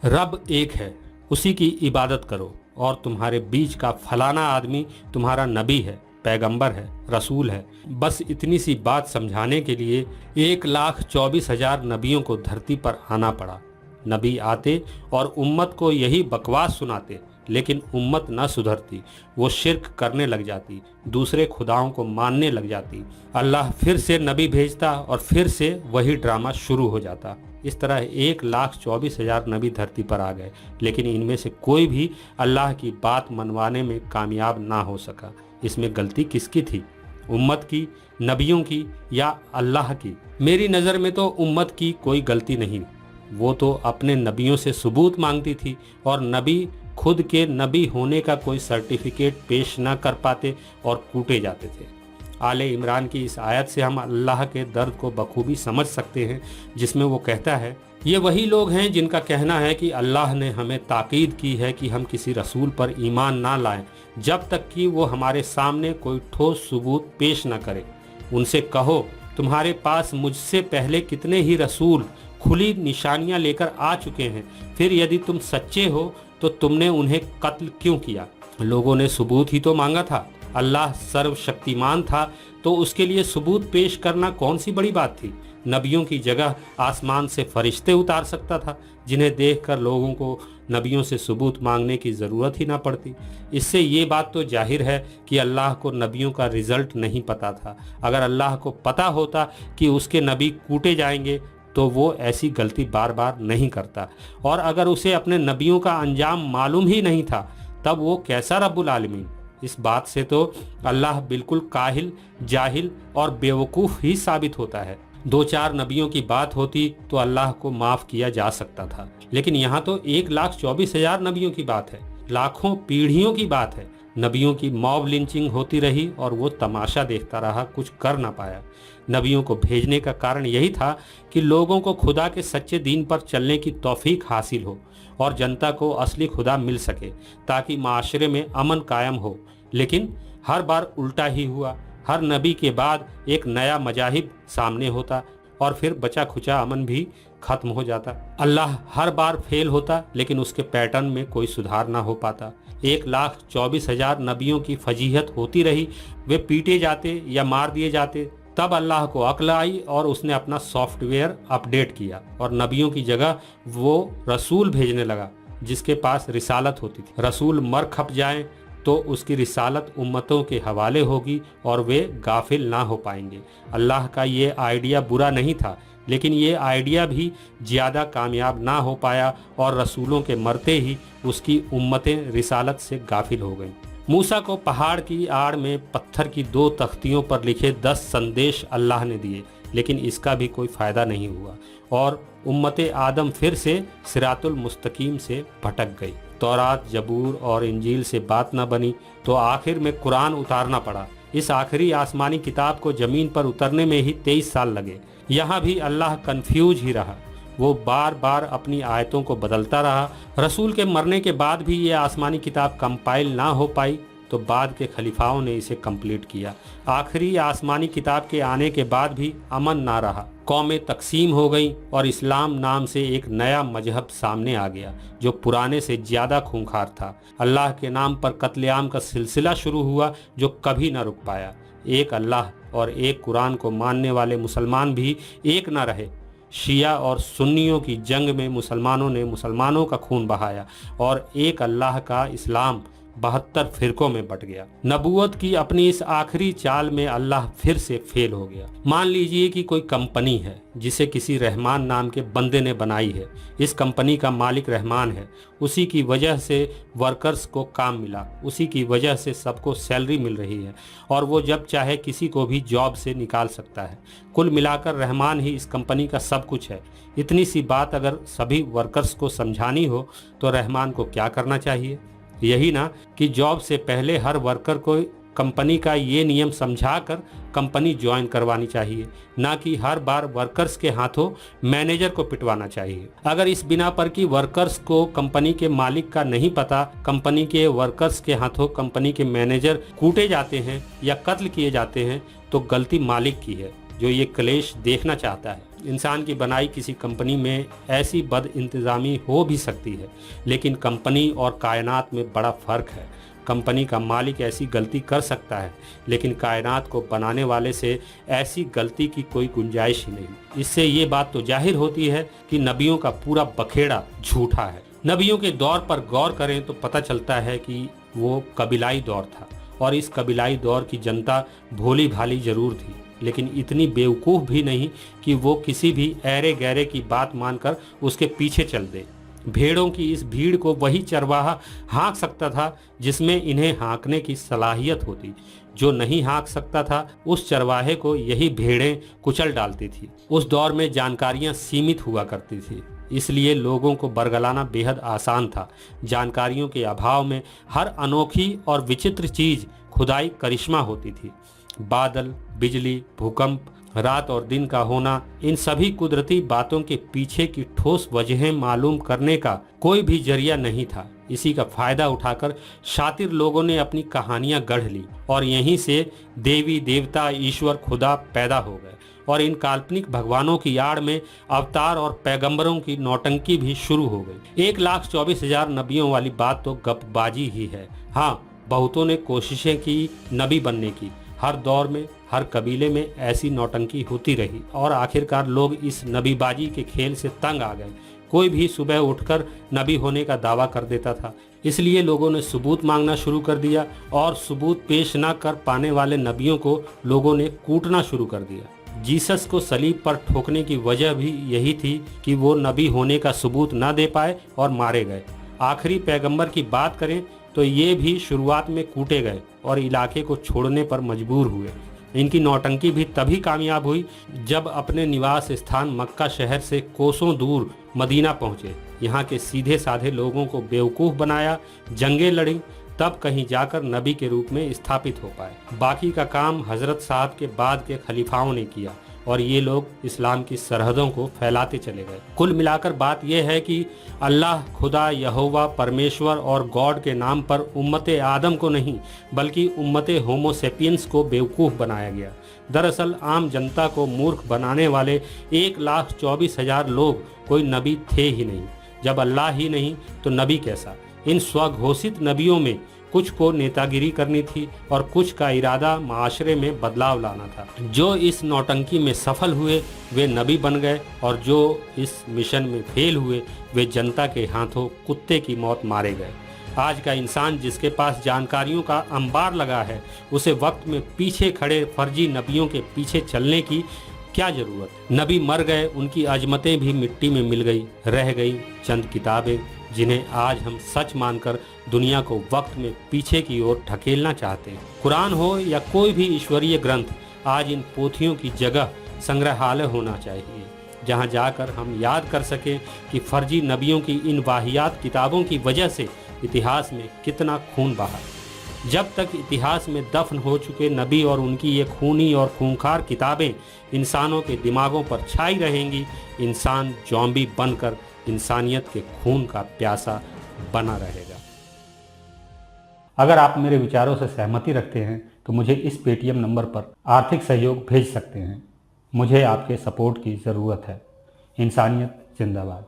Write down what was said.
रब एक है, उसी की इबादत करो और तुम्हारे बीच का फलाना आदमी तुम्हारा नबी है, पैगंबर है, रसूल है। बस इतनी सी बात समझाने के लिए 1,24,000 नबियों को धरती पर आना पड़ा। नबी आते और उम्मत को यही बकवास सुनाते, लेकिन उम्मत न सुधरती। वो शिर्क करने लग जाती, दूसरे खुदाओं को मानने लग जाती। अल्लाह फिर से नबी भेजता और फिर से वही ड्रामा शुरू हो जाता। इस तरह 1,24,000 नबी धरती पर आ गए, लेकिन इनमें से कोई भी अल्लाह की बात मनवाने में कामयाब ना हो सका। इसमें गलती किसकी थी? उम्मत की, नबियों की या अल्लाह की? मेरी नज़र में तो उम्मत की कोई गलती नहीं। वो तो अपने नबियों से सबूत मांगती थी और नबी खुद के नबी होने का कोई सर्टिफिकेट पेश ना कर पाते और कूटे जाते थे। आले इमरान की इस आयत से हम अल्लाह के दर्द को बखूबी समझ सकते हैं, जिसमें वो कहता है, ये वही लोग हैं जिनका कहना है कि अल्लाह ने हमें ताकीद की है कि हम किसी रसूल पर ईमान ना लाएं जब तक कि वो हमारे सामने कोई ठोस सबूत पेश न करे। उनसे कहो, तुम्हारे पास मुझसे पहले कितने ही रसूल खुली निशानियां लेकर आ चुके हैं, फिर यदि तुम सच्चे हो तो तुमने उन्हें कत्ल क्यों किया? लोगों ने सबूत ही तो मांगा था। अल्लाह सर्वशक्तिमान था तो उसके लिए सबूत पेश करना कौन सी बड़ी बात थी? नबियों की जगह आसमान से फरिश्ते उतार सकता था, जिन्हें देखकर लोगों को नबियों से सबूत मांगने की ज़रूरत ही ना पड़ती। इससे ये बात तो जाहिर है कि अल्लाह को नबियों का रिज़ल्ट नहीं पता था। अगर अल्लाह को पता होता कि उसके नबी कूटे जाएंगे तो वो ऐसी गलती बार बार नहीं करता, और अगर उसे अपने नबियों का अंजाम मालूम ही नहीं था तब वो कैसा रब्बुल आलमीन? इस बात से तो अल्लाह बिल्कुल काहिल, जाहिल और बेवकूफ़ ही साबित होता है। 2-4 नबियों की बात होती तो अल्लाह को माफ़ किया जा सकता था, लेकिन यहाँ तो 1,24,000 नबियों की बात है, लाखों पीढ़ियों की बात है। नबियों की मॉब लिंचिंग होती रही और वो तमाशा देखता रहा, कुछ कर ना पाया। नबियों को भेजने का कारण यही था कि लोगों को खुदा के सच्चे दीन पर चलने की तौफीक हासिल हो और जनता को असली खुदा मिल सके, ताकि माशरे में अमन कायम हो। लेकिन हर बार उल्टा ही हुआ। हर नबी के बाद एक नया मजाहिब सामने होता और फिर बचा खुचा अमन भी खत्म हो जाता। अल्लाह हर बार फेल होता, लेकिन उसके पैटर्न में कोई सुधार ना हो पाता। 1,24,000 नबियों की फजीहत होती रही, वे पीटे जाते या मार दिए जाते। तब अल्लाह को अक्ल आई और उसने अपना सॉफ्टवेयर अपडेट किया और नबियों की जगह वो रसूल भेजने लगा जिसके पास रिसालत होती थी। रसूल मर खप जाएं तो उसकी रिसालत उम्मतों के हवाले होगी और वे गाफिल ना हो पाएंगे। अल्लाह का ये आइडिया बुरा नहीं था, लेकिन ये आइडिया भी ज़्यादा कामयाब ना हो पाया और रसूलों के मरते ही उसकी उम्मतें रिसालत से गाफिल हो गईं। मूसा को पहाड़ की आड़ में पत्थर की 2 तख्तियों पर लिखे 10 संदेश अल्लाह ने दिए, लेकिन इसका भी कोई फ़ायदा नहीं हुआ और उम्मते आदम फिर से सिरातुल मुस्तकीम से भटक गई। तौरात, जबूर और इंजील से बात न बनी तो आखिर में कुरान उतारना पड़ा। इस आखिरी आसमानी किताब को ज़मीन पर उतरने में ही 23 साल लगे। यहाँ भी अल्लाह कन्फ्यूज ही रहा। वो बार बार अपनी आयतों को बदलता रहा। रसूल के मरने के बाद भी ये आसमानी किताब कंपाइल ना हो पाई तो बाद के खलीफाओं ने इसे कंप्लीट किया। आखिरी आसमानी किताब के आने के बाद भी अमन ना रहा। कौमें तकसीम हो गईं और इस्लाम नाम से एक नया मजहब सामने आ गया जो पुराने से ज़्यादा खूंखार था। अल्लाह के नाम पर कत्लेआम का सिलसिला शुरू हुआ जो कभी ना रुक पाया। एक अल्लाह और एक कुरान को मानने वाले मुसलमान भी एक न रहे। शिया और सुन्नियों की जंग में मुसलमानों ने मुसलमानों का खून बहाया और एक अल्लाह का इस्लाम 72 फिरकों में बट गया। नबूवत की अपनी इस आखिरी चाल में अल्लाह फिर से फेल हो गया। मान लीजिए कि कोई कंपनी है जिसे किसी रहमान नाम के बंदे ने बनाई है। इस कंपनी का मालिक रहमान है। उसी की वजह से वर्कर्स को काम मिला, उसी की वजह से सबको सैलरी मिल रही है और वो जब चाहे किसी को भी जॉब से निकाल सकता है। कुल मिलाकर रहमान ही इस कंपनी का सब कुछ है। इतनी सी बात अगर सभी वर्कर्स को समझानी हो तो रहमान को क्या करना चाहिए? यही ना कि जॉब से पहले हर वर्कर को कंपनी का ये नियम समझाकर कंपनी ज्वाइन करवानी चाहिए, ना कि हर बार वर्कर्स के हाथों मैनेजर को पिटवाना चाहिए। अगर इस बिना पर कि वर्कर्स को कंपनी के मालिक का नहीं पता, कंपनी के वर्कर्स के हाथों कंपनी के मैनेजर कूटे जाते हैं या कत्ल किए जाते हैं तो गलती मालिक की है जो ये क्लेश देखना चाहता है। इंसान की बनाई किसी कंपनी में ऐसी बद इंतज़ामी हो भी सकती है, लेकिन कंपनी और कायनात में बड़ा फ़र्क है। कंपनी का मालिक ऐसी गलती कर सकता है, लेकिन कायनात को बनाने वाले से ऐसी गलती की कोई गुंजाइश ही नहीं। इससे ये बात तो जाहिर होती है कि नबियों का पूरा बखेड़ा झूठा है। नबियों के दौर पर गौर करें तो पता चलता है कि वो कबीलाई दौर था, और इस कबीलाई दौर की जनता भोली भाली जरूर थी, लेकिन इतनी बेवकूफ़ भी नहीं कि वो किसी भी ऐरे गैरे की बात मानकर उसके पीछे चल दे। भेड़ों की इस भीड़ को वही चरवाहा हाँक सकता था जिसमें इन्हें हाँकने की सलाहियत होती। जो नहीं हाँक सकता था, उस चरवाहे को यही भेड़ें कुचल डालती थी। उस दौर में जानकारियां सीमित हुआ करती थी, इसलिए लोगों को बरगलाना बेहद आसान था। जानकारियों के अभाव में हर अनोखी और विचित्र चीज खुदाई करिश्मा होती थी। बादल, बिजली, भूकंप, रात और दिन का होना, इन सभी कुदरती बातों के पीछे की ठोस वजहें मालूम करने का कोई भी जरिया नहीं था। इसी का फायदा उठाकर शातिर लोगों ने अपनी कहानियां गढ़ ली, और यहीं से देवी देवता, ईश्वर, खुदा पैदा हो गए। और इन काल्पनिक भगवानों की आड़ में अवतार और पैगंबरों की नौटंकी भी शुरू हो गई। 1,24,000 नबियों वाली बात तो गपबाजी ही है। हाँ, बहुतों ने कोशिशें की नबी बनने की। हर दौर में, हर कबीले में ऐसी नौटंकी होती रही, और आखिरकार लोग इस नबीबाजी के खेल से तंग आ गए। कोई भी सुबह उठकर नबी होने का दावा कर देता था, इसलिए लोगों ने सबूत मांगना शुरू कर दिया, और सबूत पेश न कर पाने वाले नबियों को लोगों ने कूटना शुरू कर दिया। जीसस को सलीब पर ठोकने की वजह भी यही थी कि वो नबी होने का सबूत न दे पाए और मारे गए। आखिरी पैगंबर की बात करें तो ये भी शुरुआत में कूटे गए और इलाके को छोड़ने पर मजबूर हुए। इनकी नौटंकी भी तभी कामयाब हुई जब अपने निवास स्थान मक्का शहर से कोसों दूर मदीना पहुँचे। यहाँ के सीधे साधे लोगों को बेवकूफ़ बनाया, जंगें लड़ी, तब कहीं जाकर नबी के रूप में स्थापित हो पाए। बाकी का काम हजरत साहब के बाद के खलीफाओं ने किया, और ये लोग इस्लाम की सरहदों को फैलाते चले गए। कुल मिलाकर बात यह है कि अल्लाह, खुदा, यहोवा, परमेश्वर और गॉड के नाम पर उम्मते आदम को नहीं, बल्कि उम्मते होमो सेपियंस को बेवकूफ़ बनाया गया। दरअसल आम जनता को मूर्ख बनाने वाले 1,24,000 लोग कोई नबी थे ही नहीं। जब अल्लाह ही नहीं तो नबी कैसा? इन स्वघोषित नबियों में कुछ को नेतागिरी करनी थी और कुछ का इरादा माशरे में बदलाव लाना था। जो इस नौटंकी में सफल हुए वे नबी बन गए, और जो इस मिशन में फेल हुए वे जनता के हाथों कुत्ते की मौत मारे गए। आज का इंसान जिसके पास जानकारियों का अंबार लगा है, उसे वक्त में पीछे खड़े फर्जी नबियों के पीछे चलने की क्या जरूरत? नबी मर गए, उनकी अजमतें भी मिट्टी में मिल गई। रह गई चंद किताबें जिन्हें आज हम सच मानकर दुनिया को वक्त में पीछे की ओर ढकेलना चाहते हैं। कुरान हो या कोई भी ईश्वरीय ग्रंथ, आज इन पोथियों की जगह संग्रहालय होना चाहिए, जहां जाकर हम याद कर सकें कि फर्जी नबियों की इन वाहियात किताबों की वजह से इतिहास में कितना खून बहा। जब तक इतिहास में दफन हो चुके नबी और उनकी ये खूनी और खूंखार किताबें इंसानों के दिमागों पर छाई रहेंगी, इंसान जॉम्बी बनकर इंसानियत के खून का प्यासा बना रहेगा। अगर आप मेरे विचारों से सहमति रखते हैं तो मुझे इस पेटीएम नंबर पर आर्थिक सहयोग भेज सकते हैं। मुझे आपके सपोर्ट की ज़रूरत है। इंसानियत जिंदाबाद।